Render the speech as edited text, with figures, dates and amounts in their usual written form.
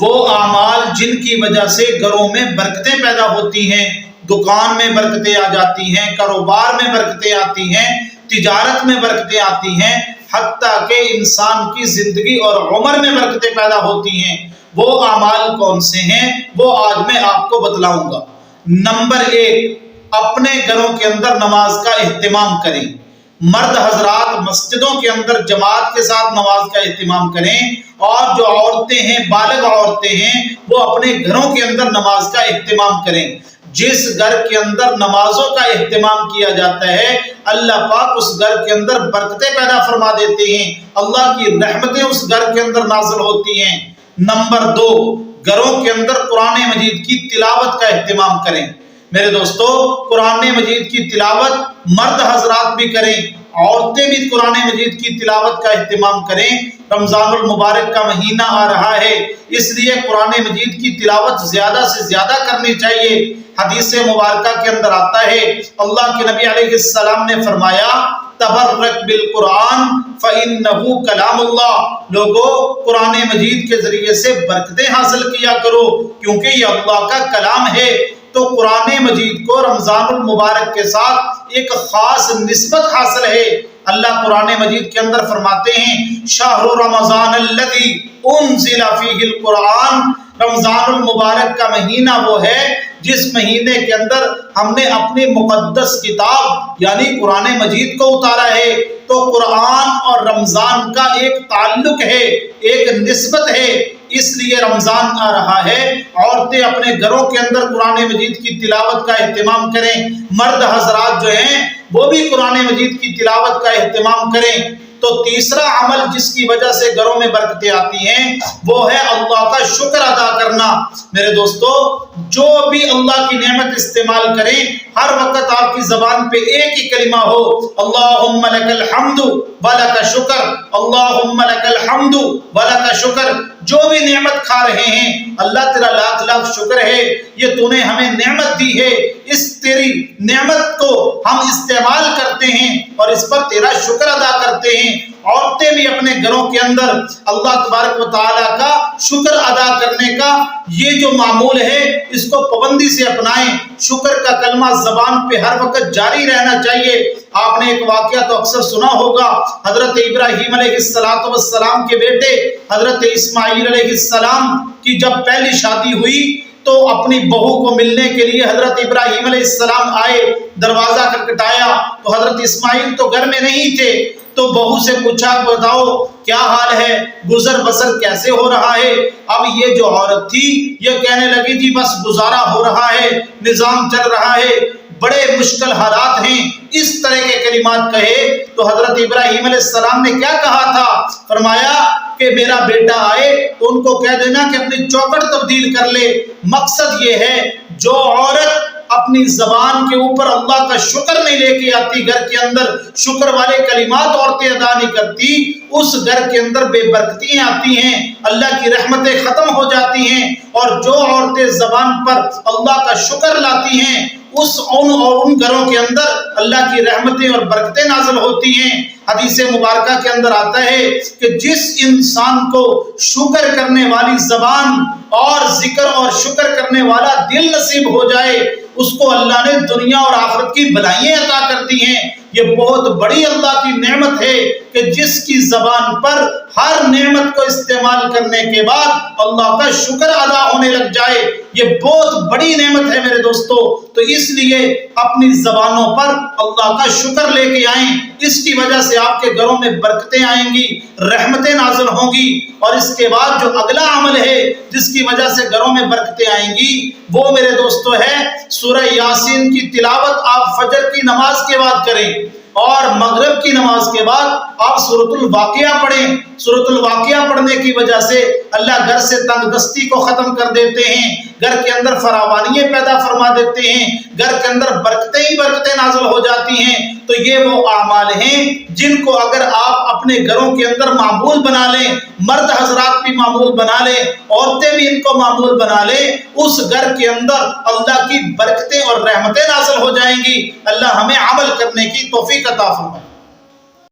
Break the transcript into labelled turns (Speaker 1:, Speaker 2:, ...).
Speaker 1: وہ اعمال جن کی وجہ سے گھروں میں برکتیں پیدا ہوتی ہیں، دکان میں برکتیں آ جاتی ہیں، کاروبار میں برکتیں آتی ہیں، تجارت میں برکتیں آتی ہیں، حتیٰ کہ انسان کی زندگی اور عمر میں برکتیں پیدا ہوتی ہیں، وہ اعمال کون سے ہیں وہ آج میں آپ کو بتلاؤں گا۔ نمبر 1، اپنے گھروں کے اندر نماز کا اہتمام کریں۔ مرد حضرات مسجدوں کے اندر جماعت کے ساتھ نماز کا اہتمام کریں، اور جو عورتیں ہیں، بالغ عورتیں ہیں، وہ اپنے گھروں کے اندر نماز کا اہتمام کریں۔ جس گھر کے اندر نمازوں کا اہتمام کیا جاتا ہے، اللہ پاک اس گھر کے اندر برکتیں پیدا فرما دیتے ہیں، اللہ کی رحمتیں اس گھر کے اندر نازل ہوتی ہیں۔ نمبر 2، گھروں کے اندر قرآن مجید کی تلاوت کا اہتمام کریں۔ میرے دوستو، قرآن مجید کی تلاوت مرد حضرات بھی کریں، عورتیں بھی قرآن مجید کی تلاوت کا اہتمام کریں۔ رمضان المبارک کا مہینہ آ رہا ہے، اس لیے قرآن مجید کی تلاوت زیادہ سے زیادہ کرنی چاہیے۔ حدیث مبارکہ کے اندر آتا ہے، اللہ کے نبی علیہ السلام نے فرمایا، تبرک بالقرآن فإنہ کلام اللہ، لوگو قرآن مجید کے ذریعے سے برکتیں حاصل کیا کرو، کیونکہ یہ اللہ کا کلام ہے۔ تو قرآن مجید کو رمضان المبارک کے ساتھ ایک خاص نسبت حاصل ہے۔ اللہ قرآن مجید کے اندر فرماتے ہیں، شہر رمضان الذی انزل فیہ القرآن، رمضان المبارک کا مہینہ وہ ہے جس مہینے کے اندر ہم نے اپنی مقدس کتاب یعنی قرآن مجید کو اتارا ہے۔ تو قرآن اور رمضان کا ایک تعلق ہے، ایک نسبت ہے، اس لیے رمضان آ رہا ہے، عورتیں اپنے گھروں کے اندر قرآن مجید کی تلاوت کا اہتمام کریں، مرد حضرات جو ہیں وہ بھی قرآن مجید کی تلاوت کا اہتمام کریں۔ تو تیسرا عمل جس کی وجہ سے گھروں میں برکتیں آتی ہیں وہ ہے اللہ کا شکر ادا کرنا۔ میرے دوستو، جو بھی اللہ کی نعمت استعمال کریں، ہر وقت آپ کی زبان پہ ایک ہی کلمہ ہو، اللہم لک الحمد ولک شکر، اللہم لک الحمد ولک شکر۔ جو بھی نعمت کھا رہے ہیں، اللہ تیرا لاکھ لاکھ شکر ہے، یہ تو نے ہمیں نعمت دی ہے، اس تیری نعمت کو ہم استعمال کرتے ہیں اور اس پر تیرا شکر ادا کرتے ہیں۔ عورتیں بھی اپنے گھروں کے اندر اللہ تبارک و تعالیٰ کا شکر ادا کرنے کا یہ جو معمول ہے، اس کو پابندی سے اپنائیں۔ شکر کا کلمہ زبان پہ ہر وقت جاری رہنا چاہیے۔ آپ نے ایک واقعہ تو اکثر سنا ہوگا، حضرت ابراہیم علیہ السلام کے بیٹے حضرت اسماعیل علیہ السلام کی جب پہلی شادی ہوئی تو اپنی بہو کو ملنے کے لیے حضرت ابراہیم علیہ السلام آئے، دروازہ کھٹکھٹایا تو حضرت اسماعیل تو گھر میں نہیں تھے، تو بہو سے پوچھا، بتاؤ کیا حال ہے، گزر بسر کیسے ہو رہا ہے؟ اب یہ جو عورت تھی یہ کہنے لگی، جی بس گزارا ہو رہا ہے، نظام چل رہا ہے، بڑے مشکل حالات ہیں، اس طرح کے کلمات کہے۔ تو حضرت ابراہیم علیہ السلام نے کیا کہا تھا؟ فرمایا کہ میرا بیٹا آئے تو ان کو کہہ دینا کہ اپنی چوکھٹ تبدیل کر لے۔ مقصد یہ ہے، جو عورت اپنی زبان کے اوپر اللہ کا شکر نہیں لے کے آتی، گھر کے اندر شکر والے کلمات عورتیں ادا نہیں کرتی، اس گھر کے اندر بے برکتیاں آتی ہیں، اللہ کی رحمتیں ختم ہو جاتی ہیں۔ اور جو عورتیں زبان پر اللہ کا شکر لاتی ہیں، ان گھروں کے اندر اللہ کی رحمتیں اور برکتیں نازل ہوتی ہیں۔ حدیث مبارکہ کے اندر آتا ہے کہ جس انسان کو شکر کرنے والی زبان اور ذکر اور شکر کرنے والا دل نصیب ہو جائے، اس کو اللہ نے دنیا اور آخرت کی بھلائیاں عطا کرتی ہیں۔ یہ بہت بڑی اللہ کی نعمت ہے کہ جس کی زبان پر ہر نعمت کو استعمال کرنے کے بعد اللہ کا شکر ادا ہونے لگ جائے، یہ بہت بڑی نعمت ہے میرے دوستو۔ تو اس لیے اپنی زبانوں پر اللہ کا شکر لے کے آئیں، اس کی وجہ سے آپ کے گھروں میں برکتیں آئیں گی، رحمتیں نازل ہوں گی۔ اور اس کے بعد جو اگلا عمل ہے جس کی وجہ سے گھروں میں برکتیں آئیں گی، وہ میرے دوستو ہے سورہ یاسین کی تلاوت آپ فجر کی نماز کے بعد کریں، اور مغرب کی نماز کے بعد آپ سورۃ الواقعہ پڑھیں۔ سورۃ الواقعہ پڑھنے کی وجہ سے اللہ گھر سے تنگ دستی کو ختم کر دیتے ہیں، گھر کے اندر فراوانیاں پیدا فرما دیتے ہیں، گھر کے اندر برکتیں ہی برکتیں نازل ہو جاتی ہیں۔ تو یہ وہ اعمال ہیں جن کو اگر آپ اپنے گھروں کے اندر معمول بنا لیں، مرد حضرات بھی معمول بنا لیں، عورتیں بھی ان کو معمول بنا لیں، اس گھر کے اندر اللہ کی برکتیں اور رحمتیں نازل ہو جائیں گی۔ اللہ ہمیں عمل کرنے کی توفیق عطا فرمائے۔